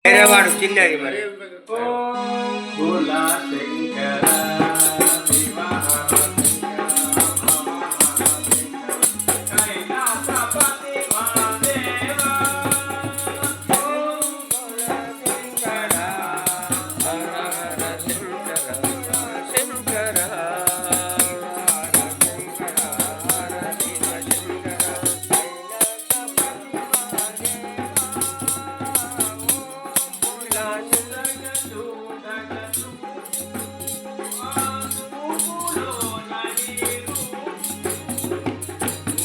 వేరేవాడు చిన్నది మరి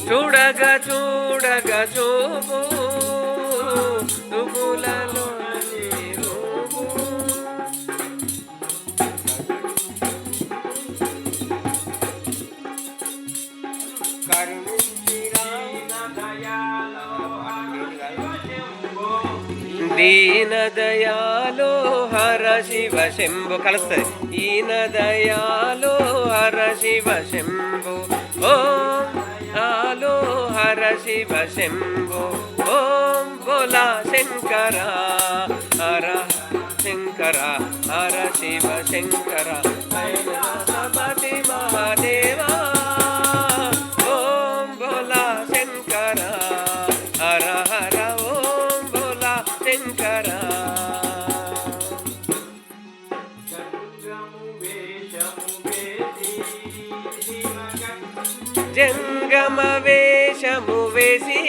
చూడగా చూడగా చూపు తుగులలో దీన దయాలో హర శివ శంభు కలుస్తుంది ఈన దయాలో హర శివ శంభు ఓం ఆలో హర శివ శంభు ఓం బోలా శంకర హర శంకర హర శివ శంకర కైలాసపతి మహాదేవా ఓం బోలా శంకర హర హర ఓం బోలా శంకర జంగమ వేషము వేసి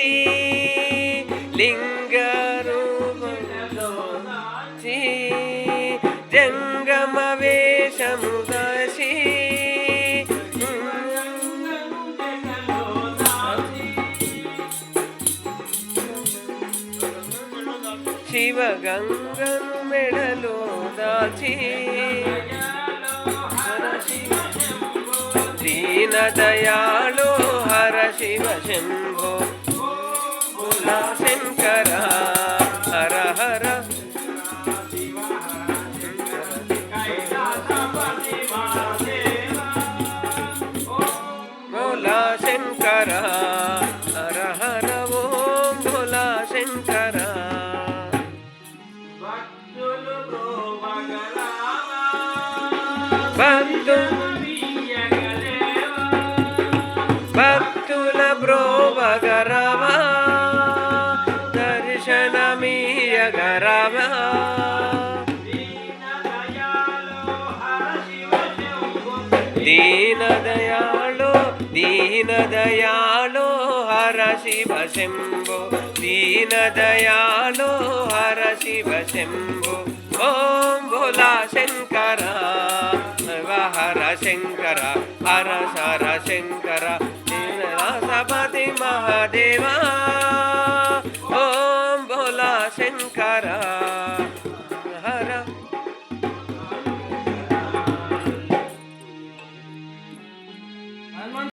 లింగరూపి జంగమ వేషము దాసి శివ గంగను మెడలో దాచి దీన దయాళో హర శివ శంభో బోలా శంకర హర హర బోలా శంకర హర హర ఓం బోలా శంకర భక్తుల బ్రోవగరవా దర్శనమీయగరవా దీన దయాళో హర శివ శంభో దీన దయాళో హర శివ శంభో ఓం భోలా శంకర హర శంకర హర హర శంకర కైలాసపతి మహాదేవా ఓం భోలా శంకర